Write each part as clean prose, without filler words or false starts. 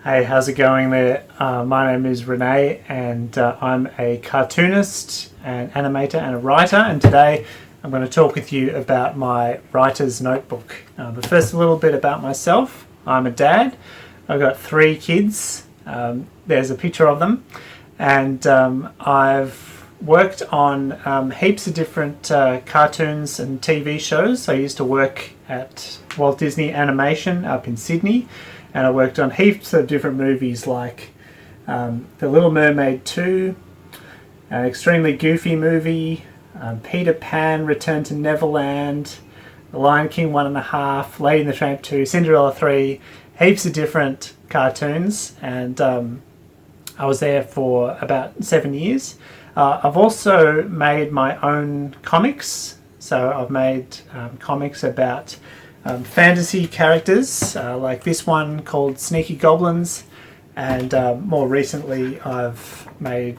Hey, how's it going there? My name is Renee and I'm a cartoonist, an animator and a writer, and today I'm going to talk with you about my writer's notebook. But first, a little bit about myself. I'm a dad. I've got 3 kids. There's a picture of them, and I've worked on heaps of different cartoons and TV shows. I used to work at Walt Disney Animation up in Sydney, and I worked on heaps of different movies like The Little Mermaid 2, an extremely goofy movie, Peter Pan, Return to Neverland, The Lion King 1.5, Lady and the Tramp 2, Cinderella 3, heaps of different cartoons, and I was there for about 7 years. I've also made my own comics, so I've made comics about fantasy characters like this one called Sneaky Goblins, and more recently I've made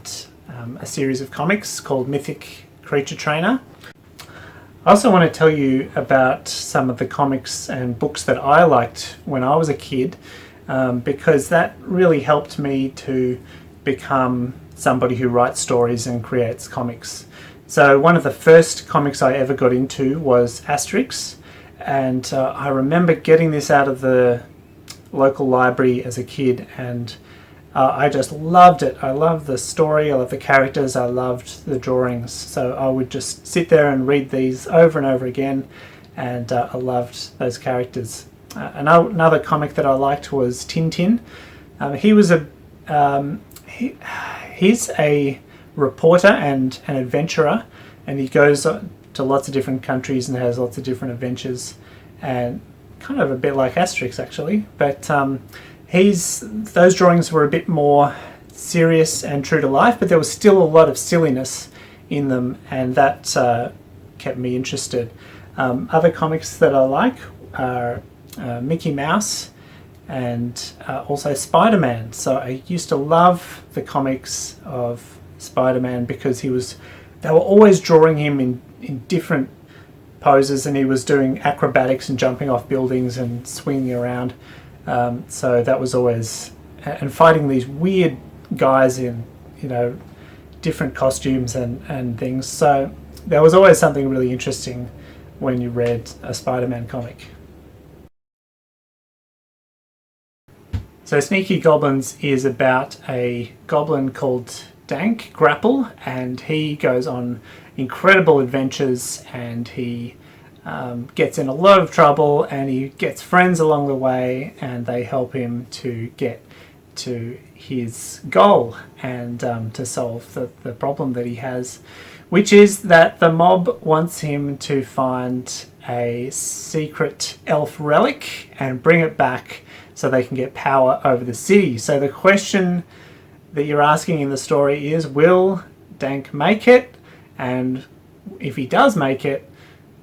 a series of comics called Mythic Creature Trainer. I also want to tell you about some of the comics and books that I liked when I was a kid, because that really helped me to become somebody who writes stories and creates comics. So one of the first comics I ever got into was Asterix, and I remember getting this out of the local library as a kid, and I just loved it. I loved the story, I loved the characters, I loved the drawings. So I would just sit there and read these over and over again, and I loved those characters. Another comic that I liked was Tintin. He's a reporter and an adventurer, and he goes to lots of different countries and has lots of different adventures, and kind of a bit like Asterix actually, but those drawings were a bit more serious and true to life, but there was still a lot of silliness in them, and that kept me interested. Other comics that I like are Mickey Mouse and also Spider-Man. So I used to love the comics of Spider-Man because they were always drawing him in different poses, and he was doing acrobatics and jumping off buildings and swinging around. So that was always, and fighting these weird guys in, different costumes and things. So there was always something really interesting when you read a Spider-Man comic. So Sneaky Goblins is about a goblin called Dank Grapple, and he goes on incredible adventures, and he gets in a lot of trouble, and he gets friends along the way, and they help him to get to his goal and to solve the problem that he has, which is that the mob wants him to find a secret elf relic and bring it back so they can get power over the city. So the question that you're asking in the story is, will Dank make it? And if he does make it,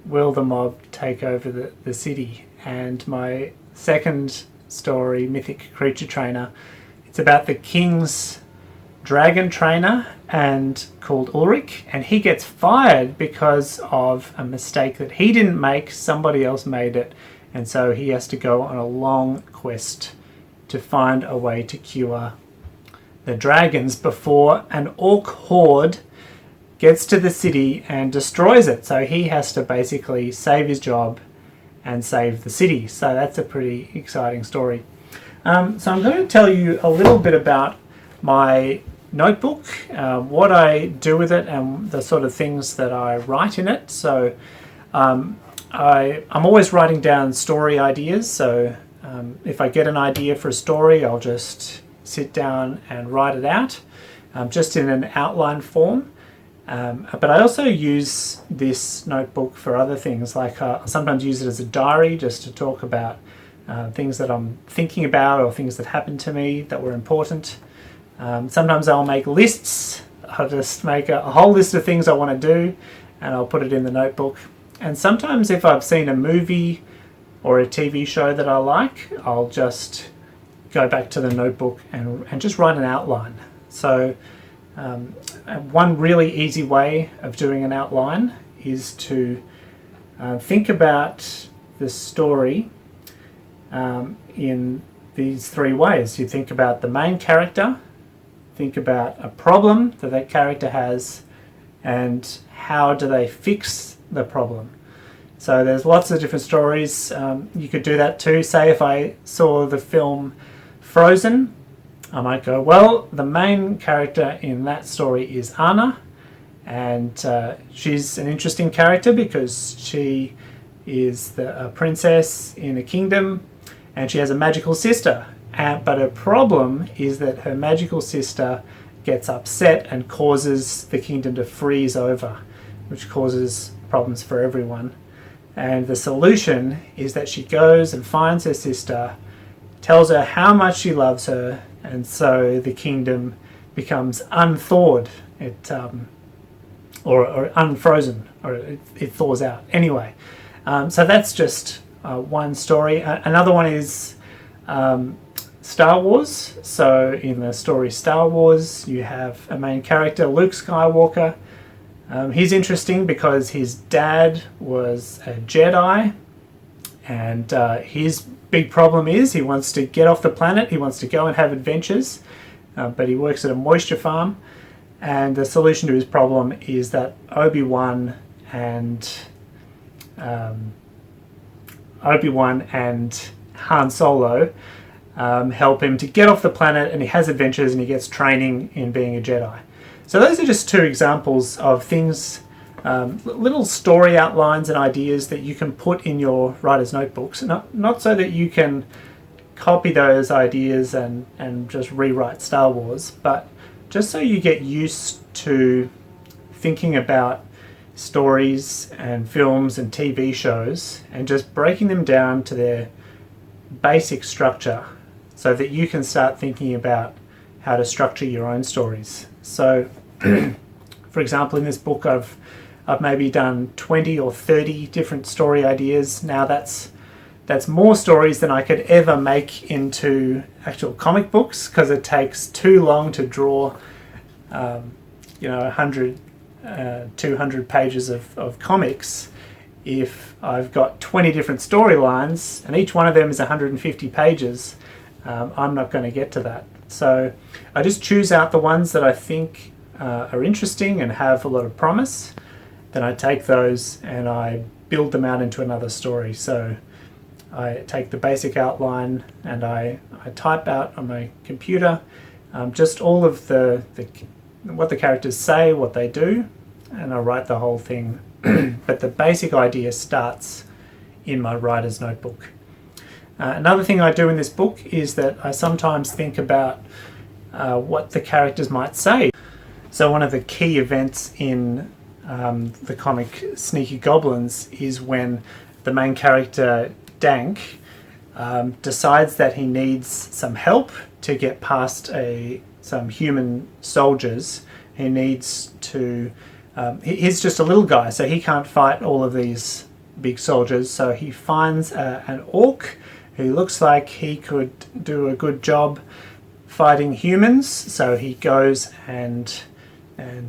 will the mob take over the city? And my second story, Mythic Creature Trainer, it's about the king's dragon trainer and called Ulrich, and he gets fired because of a mistake that he didn't make, somebody else made it, and so he has to go on a long quest to find a way to cure the dragons before an orc horde gets to the city and destroys it. So he has to basically save his job and save the city. So that's a pretty exciting story. So I'm going to tell you a little bit about my notebook, what I do with it, and the sort of things that I write in it. So I'm always writing down story ideas. So if I get an idea for a story, I'll just sit down and write it out, just in an outline form. But I also use this notebook for other things, like I sometimes use it as a diary just to talk about things that I'm thinking about or things that happened to me that were important. Sometimes I'll make lists. I'll just make a whole list of things I want to do, and I'll put it in the notebook. And sometimes if I've seen a movie or a TV show that I like, I'll just go back to the notebook and just write an outline. So one really easy way of doing an outline is to think about the story in these three ways. You think about the main character, think about a problem that that character has, and how do they fix the problem. So there's lots of different stories. You could do that too. Say if I saw the film Frozen, I might go, well, the main character in that story is Anna, and she's an interesting character because she is a princess in a kingdom and she has a magical sister. But her problem is that her magical sister gets upset and causes the kingdom to freeze over, which causes problems for everyone. And the solution is that she goes and finds her sister, tells her how much she loves her, and so the kingdom becomes unthawed, or unfrozen, or it thaws out. Anyway, so that's just one story. Another one is Star Wars. So in the story Star Wars, you have a main character, Luke Skywalker. He's interesting because his dad was a Jedi, and his big problem is he wants to get off the planet, he wants to go and have adventures, but he works at a moisture farm, and the solution to his problem is that Obi-Wan and Han Solo help him to get off the planet, and he has adventures and he gets training in being a Jedi. So those are just two examples of things, little story outlines and ideas that you can put in your writer's notebooks. Not so that you can copy those ideas and just rewrite Star Wars, but just so you get used to thinking about stories and films and TV shows and just breaking them down to their basic structure so that you can start thinking about how to structure your own stories. So, for example, in this book I've maybe done 20 or 30 different story ideas. Now that's more stories than I could ever make into actual comic books, because it takes too long to draw 100, 200 pages of comics if I've got 20 different storylines and each one of them is 150 pages. I'm not going to get to that. So I just choose out the ones that I think are interesting and have a lot of promise. Then I take those and I build them out into another story. So I take the basic outline and I type out on my computer just all of what the characters say, what they do, and I write the whole thing. But the basic idea starts in my writer's notebook. Another thing I do in this book is that I sometimes think about what the characters might say. So one of the key events in the comic Sneaky Goblins is when the main character Dank decides that he needs some help to get past some human soldiers. He needs to he's just a little guy, so he can't fight all of these big soldiers, so he finds an orc who looks like he could do a good job fighting humans. So he goes and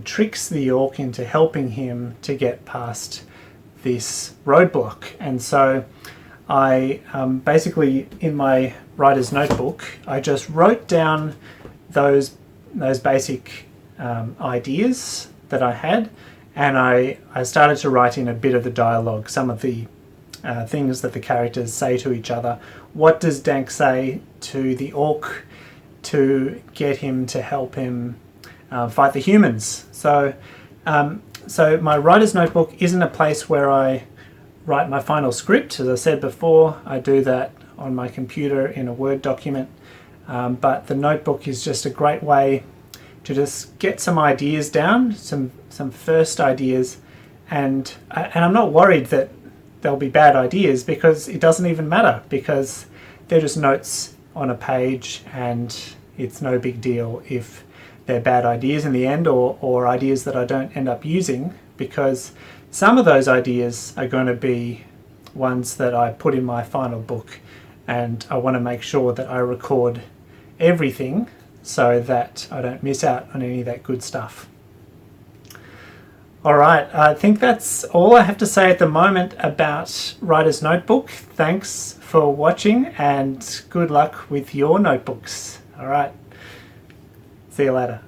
tricks the orc into helping him to get past this roadblock. And so I basically, in my writer's notebook, I just wrote down those basic ideas that I had, and I started to write in a bit of the dialogue, some of the things that the characters say to each other. What does Dank say to the orc to get him to help him fight the humans? So my writer's notebook isn't a place where I write my final script. As I said before, I do that on my computer in a Word document, but the notebook is just a great way to just get some ideas down, some first ideas, and I'm not worried that they'll be bad ideas, because it doesn't even matter, because they're just notes on a page and it's no big deal if they're bad ideas in the end, or ideas that I don't end up using, because some of those ideas are going to be ones that I put in my final book, and I want to make sure that I record everything so that I don't miss out on any of that good stuff. All right, I think that's all I have to say at the moment about Writer's Notebook. Thanks for watching and good luck with your notebooks. All right, see you later.